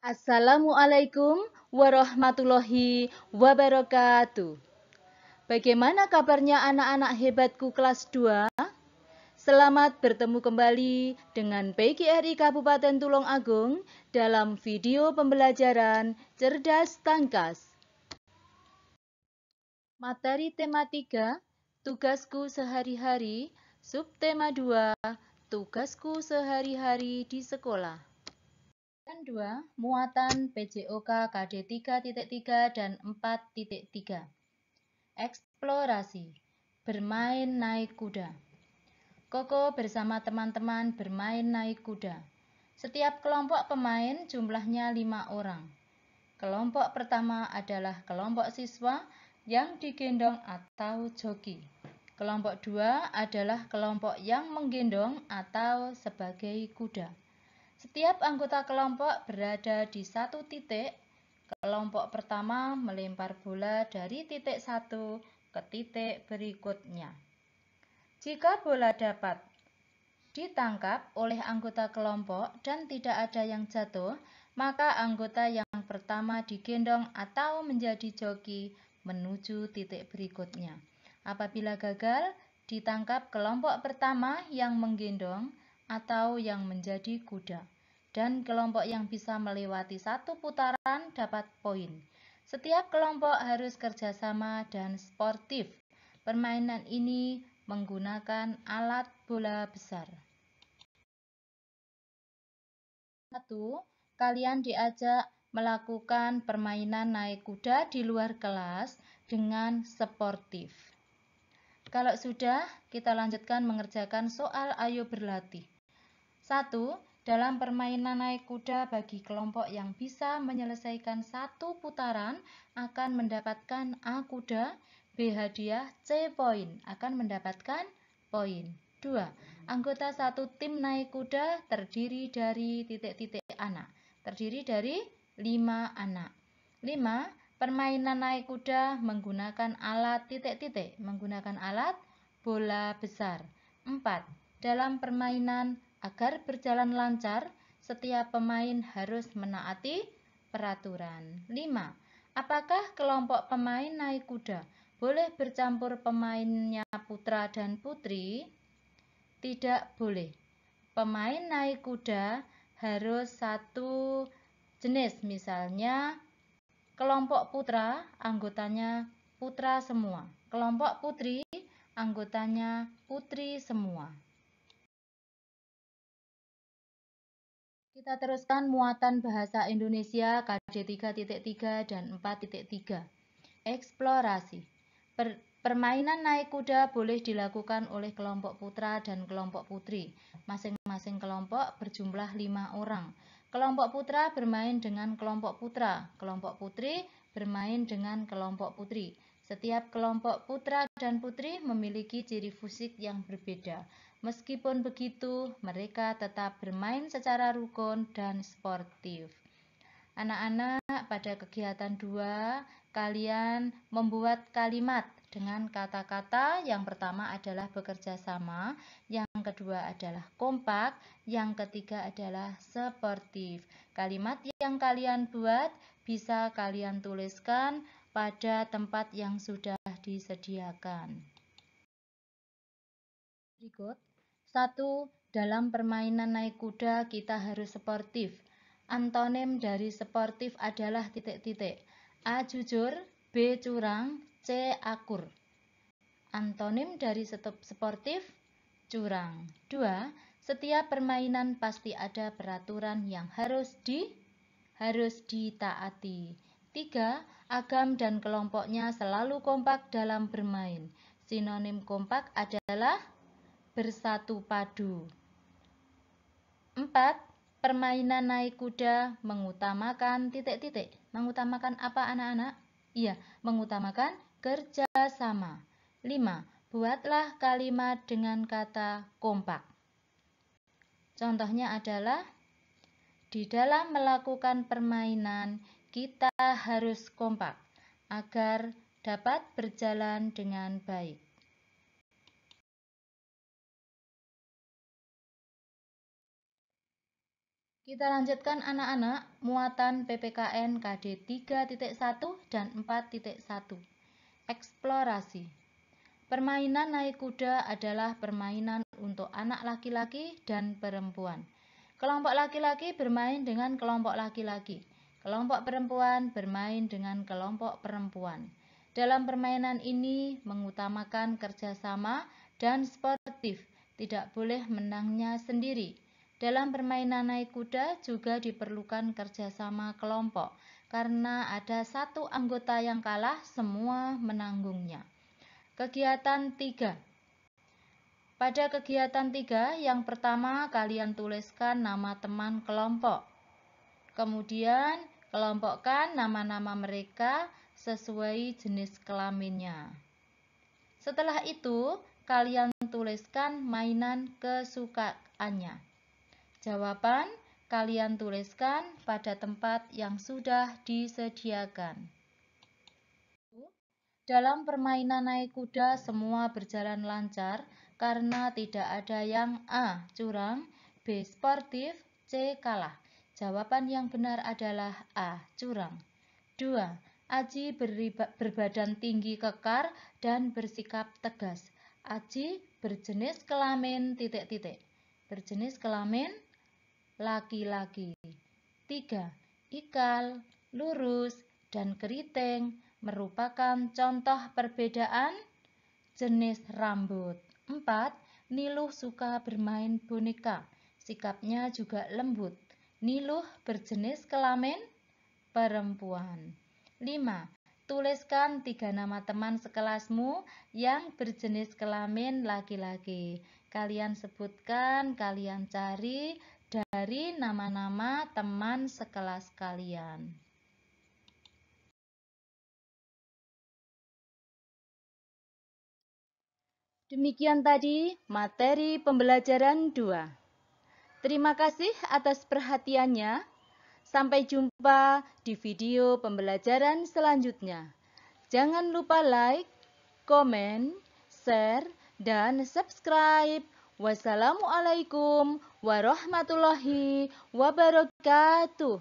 Assalamualaikum warahmatullahi wabarakatuh. Bagaimana kabarnya anak-anak hebatku kelas 2? Selamat bertemu kembali dengan PGRI Kabupaten Tulung Agung dalam video pembelajaran Cerdas Tangkas. Materi tema 3, tugasku sehari-hari, subtema 2, tugasku sehari-hari di sekolah. 2. Muatan PJOK KD 3.3 dan 4.3. Eksplorasi. Bermain naik kuda. Koko bersama teman-teman bermain naik kuda. Setiap kelompok pemain jumlahnya 5 orang. Kelompok pertama adalah kelompok siswa yang digendong atau joki. Kelompok 2 adalah kelompok yang menggendong atau sebagai kuda. Setiap anggota kelompok berada di satu titik. Kelompok pertama melempar bola dari titik 1 ke titik berikutnya. Jika bola dapat ditangkap oleh anggota kelompok dan tidak ada yang jatuh, maka anggota yang pertama digendong atau menjadi joki menuju titik berikutnya. Apabila gagal, ditangkap kelompok pertama yang menggendong atau yang menjadi kuda, dan kelompok yang bisa melewati satu putaran dapat poin. Setiap kelompok harus kerjasama dan sportif. Permainan ini menggunakan alat bola besar. 1. Kalian diajak melakukan permainan naik kuda di luar kelas dengan sportif. Kalau sudah, kita lanjutkan mengerjakan soal ayo berlatih. 1. Dalam permainan naik kuda bagi kelompok yang bisa menyelesaikan satu putaran akan mendapatkan A kuda, B hadiah, C poin, akan mendapatkan poin. 2. Anggota satu tim naik kuda terdiri dari titik-titik anak. Terdiri dari 5 anak. 5. Permainan naik kuda menggunakan alat titik-titik, menggunakan alat bola besar. 4. Dalam permainan agar berjalan lancar, setiap pemain harus menaati peraturan. 5. Apakah kelompok pemain naik kuda boleh bercampur pemainnya putra dan putri? Tidak boleh. Pemain naik kuda harus satu jenis, misalnya kelompok putra, anggotanya putra semua. Kelompok putri, anggotanya putri semua. Kita teruskan muatan bahasa Indonesia KD 3.3 dan 4.3. Eksplorasi. Permainan naik kuda boleh dilakukan oleh kelompok putra dan kelompok putri. Masing-masing kelompok berjumlah 5 orang. Kelompok putra bermain dengan kelompok putra, kelompok putri bermain dengan kelompok putri. Setiap kelompok putra dan putri memiliki ciri fisik yang berbeda. Meskipun begitu, mereka tetap bermain secara rukun dan sportif. Anak-anak, pada kegiatan 2, kalian membuat kalimat dengan kata-kata. Yang pertama adalah bekerja sama, yang kedua adalah kompak, yang ketiga adalah sportif. Kalimat yang kalian buat bisa kalian tuliskan pada tempat yang sudah disediakan. Berikut. 1. Dalam permainan naik kuda kita harus sportif. Antonim dari sportif adalah titik-titik. A. Jujur, B. Curang, C. Akur. Antonim dari sportif, curang. 2. Setiap permainan pasti ada peraturan yang harus ditaati. 3. Agam dan kelompoknya selalu kompak dalam bermain. Sinonim kompak adalah bersatu padu. 4. Permainan naik kuda mengutamakan titik-titik. Mengutamakan apa anak-anak? Iya, mengutamakan kerjasama. 5. Buatlah kalimat dengan kata kompak. Contohnya adalah, di dalam melakukan permainan kita harus kompak agar dapat berjalan dengan baik. Kita lanjutkan anak-anak, muatan PPKN KD 3.1 dan 4.1. Eksplorasi. Permainan naik kuda adalah permainan untuk anak laki-laki dan perempuan. Kelompok laki-laki bermain dengan kelompok laki-laki. Kelompok perempuan bermain dengan kelompok perempuan. Dalam permainan ini mengutamakan kerjasama dan sportif, tidak boleh menangnya sendiri. Dalam permainan naik kuda juga diperlukan kerjasama kelompok, karena ada satu anggota yang kalah, semua menanggungnya. Kegiatan 3. Pada kegiatan 3, yang pertama kalian tuliskan nama teman kelompok. Kemudian kelompokkan nama-nama mereka sesuai jenis kelaminnya. Setelah itu, kalian tuliskan mainan kesukaannya. Jawaban kalian tuliskan pada tempat yang sudah disediakan. Dalam permainan naik kuda semua berjalan lancar karena tidak ada yang A. curang, B. sportif, C. kalah. Jawaban yang benar adalah A. curang. 2. Aji berbadan tinggi kekar dan bersikap tegas. Aji berjenis kelamin ... Berjenis kelamin laki-laki. 3. Ikal, lurus, dan keriting merupakan contoh perbedaan jenis rambut. 4. Niluh suka bermain boneka. Sikapnya juga lembut. Niluh berjenis kelamin perempuan. 5. Tuliskan 3 nama teman sekelasmu yang berjenis kelamin laki-laki. Kalian sebutkan, kalian cari dari nama-nama teman sekelas kalian. Demikian tadi materi pembelajaran 2. Terima kasih atas perhatiannya. Sampai jumpa di video pembelajaran selanjutnya. Jangan lupa like, komen, share, dan subscribe. Wassalamualaikum warahmatullahi wabarakatuh.